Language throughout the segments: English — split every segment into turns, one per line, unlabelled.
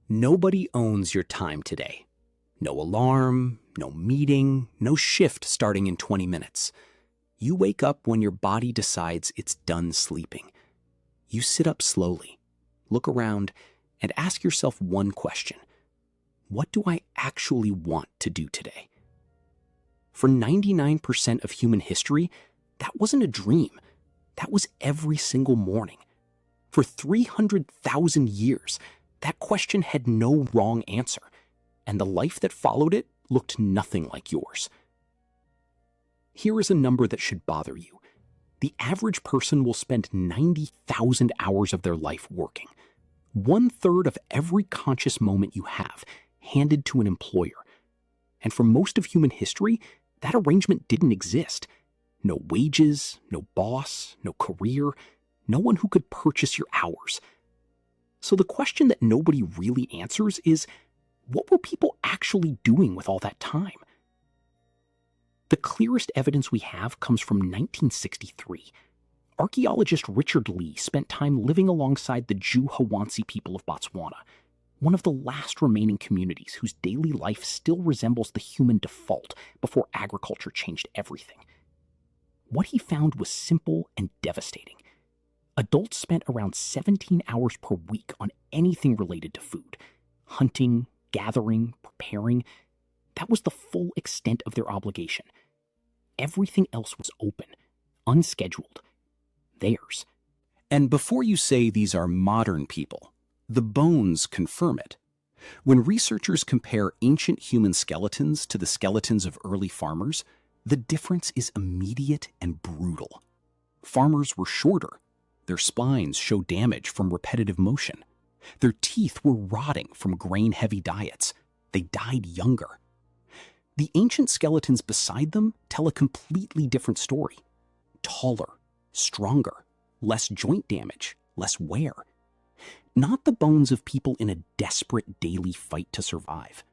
Nobody owns your time today. No alarm, no meeting, no shift starting in 20 minutes. You wake up when your body decides it's done sleeping. You sit up slowly, look around, and ask yourself one question. What do I actually want to do today? For 99% of human history, that wasn't a dream. That was every single morning. For 300,000 years, that question had no wrong answer, and the life that followed it looked nothing like yours. Here is a number that should bother you. The average person will spend 90,000 hours of their life working. 1/3 of every conscious moment you have handed to an employer. And for most of human history, that arrangement didn't exist. No wages, no boss, no career, no one who could purchase your hours. So the question that nobody really answers is, what were people actually doing with all that time? The clearest evidence we have comes from 1963. Archaeologist Richard Lee spent time living alongside the Juhawantsi people of Botswana, one of the last remaining communities whose daily life still resembles the human default before agriculture changed everything. What he found was simple and devastating. Adults spent around 17 hours per week on anything related to food. Hunting, gathering, preparing. That was the full extent of their obligation. Everything else was open, unscheduled, theirs. And before you say these are modern people, the bones confirm it. When researchers compare ancient human skeletons to the skeletons of early farmers, the difference is immediate and brutal. Farmers were shorter. Their spines show damage from repetitive motion. Their teeth were rotting from grain-heavy diets. They died younger. The ancient skeletons beside them tell a completely different story. Taller, stronger, less joint damage, less wear. Not the bones of people in a desperate daily fight to survive.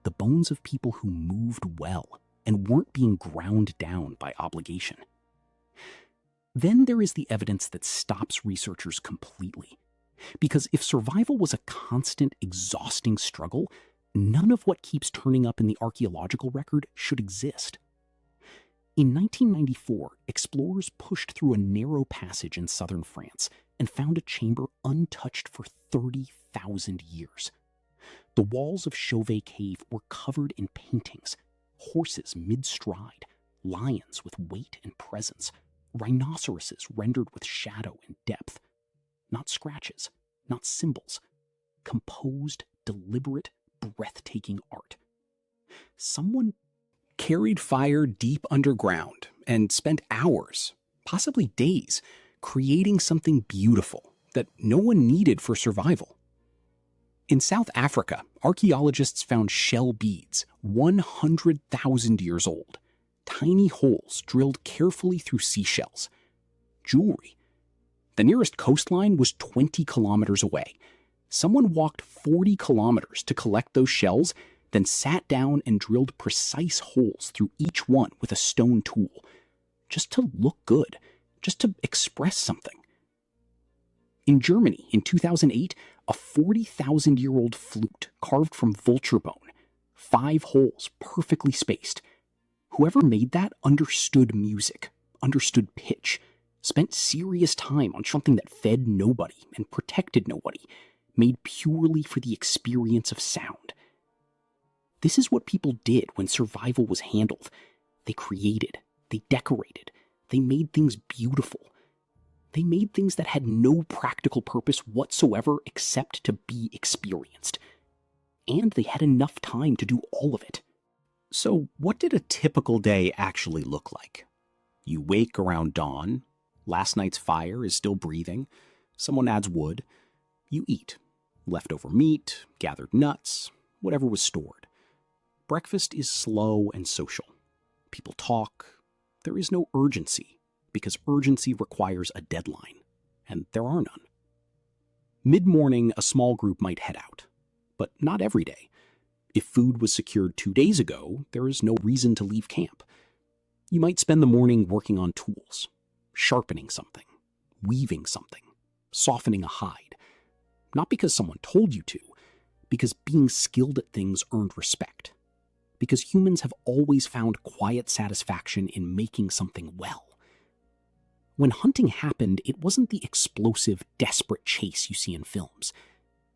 The bones of people who moved well and weren't being ground down by obligation. Then there is the evidence that stops researchers completely. Because if survival was a constant, exhausting struggle, none of what keeps turning up in the archaeological record should exist. In 1994, explorers pushed through a narrow passage in southern France and found a chamber untouched for 30,000 years. The walls of Chauvet Cave were covered in paintings, horses mid-stride, lions with weight and presence, rhinoceroses rendered with shadow and depth. Not scratches, not symbols. Composed, deliberate, breathtaking art. Someone carried fire deep underground and spent hours, possibly days, creating something beautiful that no one needed for survival. In South Africa, archaeologists found shell beads 100,000 years old, tiny holes drilled carefully through seashells. Jewelry. The nearest coastline was 20 kilometers away. Someone walked 40 kilometers to collect those shells, then sat down and drilled precise holes through each one with a stone tool, just to look good, just to express something. In Germany, in 2008, a 40,000-year-old flute carved from vulture bone, 5 holes perfectly spaced. Whoever made that understood music, understood pitch, spent serious time on something that fed nobody and protected nobody, made purely for the experience of sound. This is what people did when survival was handled. They created, they decorated, they made things beautiful. They made things that had no practical purpose whatsoever except to be experienced. And they had enough time to do all of it. So what did a typical day actually look like? You wake around dawn. Last night's fire is still breathing. Someone adds wood. You eat. Leftover meat, gathered nuts, whatever was stored. Breakfast is slow and social. People talk. There is no urgency, because urgency requires a deadline, and there are none. Mid-morning, a small group might head out, but not every day. If food was secured 2 days ago, there is no reason to leave camp. You might spend the morning working on tools, sharpening something, weaving something, softening a hide. Not because someone told you to, because being skilled at things earned respect, because humans have always found quiet satisfaction in making something well. When hunting happened, it wasn't the explosive, desperate chase you see in films.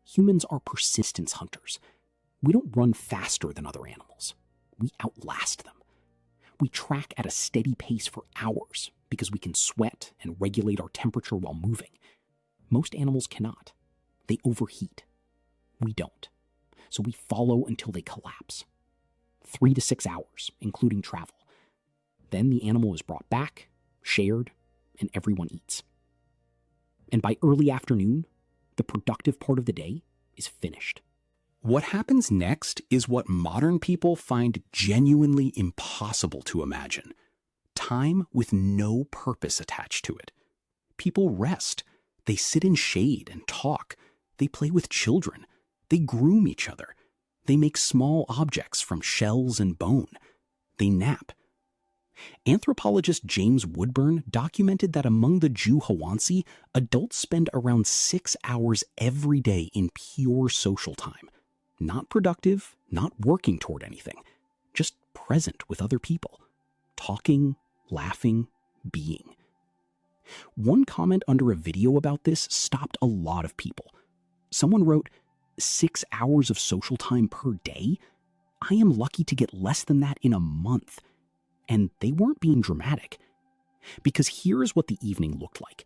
Humans are persistence hunters. We don't run faster than other animals. We outlast them. We track at a steady pace for hours because we can sweat and regulate our temperature while moving. Most animals cannot. They overheat. We don't. So we follow until they collapse. 3 to 6 hours, including travel. Then the animal is brought back, shared, and everyone eats. And by early afternoon, the productive part of the day is finished. What happens next is what modern people find genuinely impossible to imagine. Time with no purpose attached to it. People rest. They sit in shade and talk. They play with children. They groom each other. They make small objects from shells and bone. They nap. Anthropologist James Woodburn documented that among the Juhawantsi, adults spend around 6 hours every day in pure social time. Not productive, not working toward anything, just present with other people, talking, laughing, being. One comment under a video about this stopped a lot of people. Someone wrote, 6 hours of social time per day? I am lucky to get less than that in a month. And they weren't being dramatic. Because here's what the evening looked like.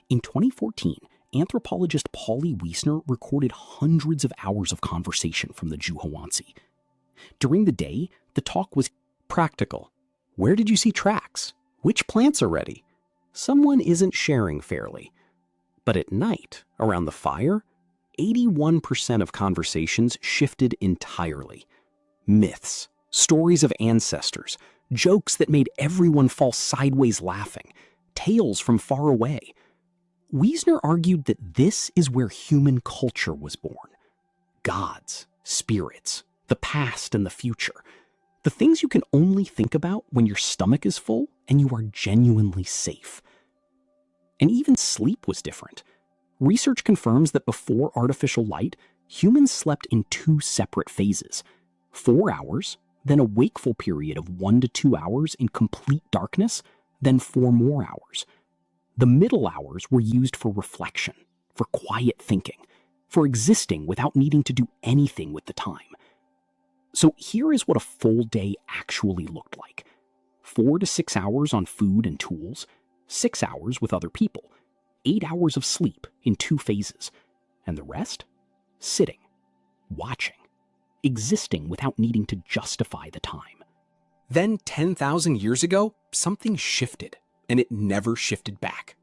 In 2014, anthropologist Polly Wiesner recorded hundreds of hours of conversation from the Juhawantsi. During the day, the talk was practical. Where did you see tracks? Which plants are ready? Someone isn't sharing fairly. But at night, around the fire, 81% of conversations shifted entirely. Myths, stories of ancestors, jokes that made everyone fall sideways laughing, tales from far away. Wiesner argued that this is where human culture was born. Gods, spirits, the past and the future. The things you can only think about when your stomach is full and you are genuinely safe. And even sleep was different. Research confirms that before artificial light, humans slept in 2 separate phases. 4 hours, then a wakeful period of 1 to 2 hours in complete darkness, then 4 more hours. The middle hours were used for reflection, for quiet thinking, for existing without needing to do anything with the time. So here is what a full day actually looked like. 4 to 6 hours on food and tools, 6 hours with other people, 8 hours of sleep in 2 phases, and the rest? Sitting, watching, existing without needing to justify the time. Then 10,000 years ago, something shifted, and it never shifted back.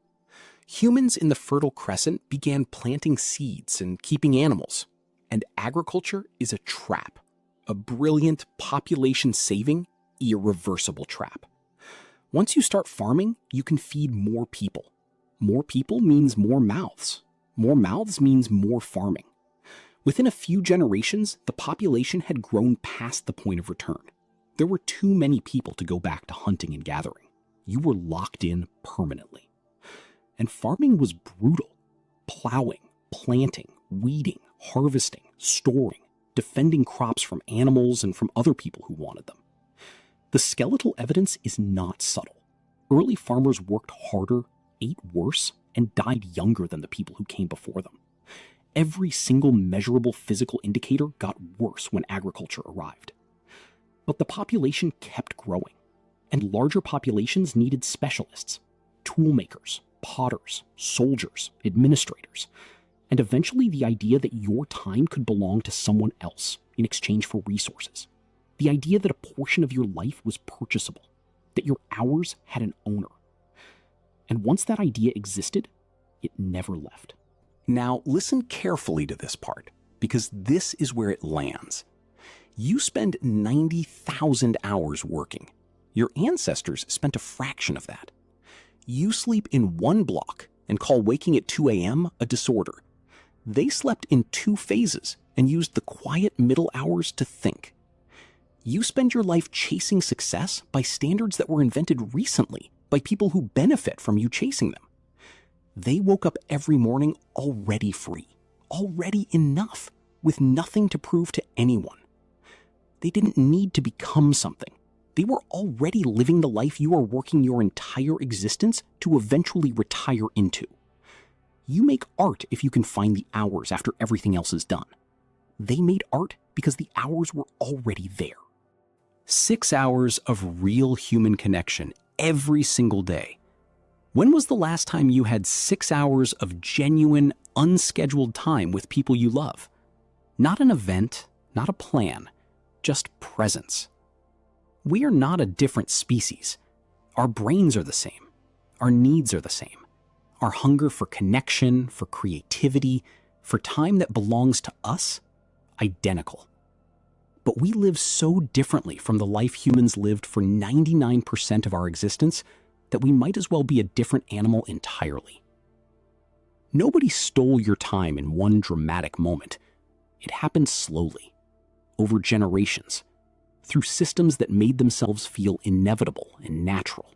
Humans in the Fertile Crescent began planting seeds and keeping animals, and agriculture is a trap, a brilliant population-saving, irreversible trap. Once you start farming, you can feed more people. More people means more mouths. More mouths means more farming. Within a few generations, the population had grown past the point of return. There were too many people to go back to hunting and gathering. You were locked in permanently. And farming was brutal. Plowing, planting, weeding, harvesting, storing, defending crops from animals and from other people who wanted them. The skeletal evidence is not subtle. Early farmers worked harder, ate worse, and died younger than the people who came before them. Every single measurable physical indicator got worse when agriculture arrived. But the population kept growing, and larger populations needed specialists, toolmakers, potters, soldiers, administrators, and eventually the idea that your time could belong to someone else in exchange for resources. The idea that a portion of your life was purchasable, that your hours had an owner. And once that idea existed, it never left. Now, listen carefully to this part, because this is where it lands. You spend 90,000 hours working. Your ancestors spent a fraction of that. You sleep in one block and call waking at 2 a.m. a disorder. They slept in 2 phases and used the quiet middle hours to think. You spend your life chasing success by standards that were invented recently by people who benefit from you chasing them. They woke up every morning already free, already enough, with nothing to prove to anyone. They didn't need to become something. They were already living the life you are working your entire existence to eventually retire into. You make art if you can find the hours after everything else is done. They made art because the hours were already there. 6 hours of real human connection every single day. When was the last time you had 6 hours of genuine, unscheduled time with people you love? Not an event, not a plan, just presence. We are not a different species. Our brains are the same. Our needs are the same. Our hunger for connection, for creativity, for time that belongs to us, identical. But we live so differently from the life humans lived for 99% of our existence that we might as well be a different animal entirely. Nobody stole your time in one dramatic moment. It happened slowly, over generations, through systems that made themselves feel inevitable and natural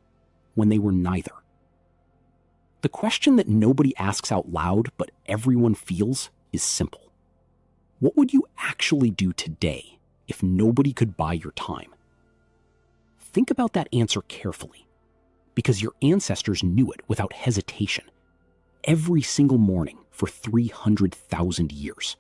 when they were neither. The question that nobody asks out loud but everyone feels is simple. What would you actually do today if nobody could buy your time? Think about that answer carefully, because your ancestors knew it without hesitation, every single morning for 300,000 years.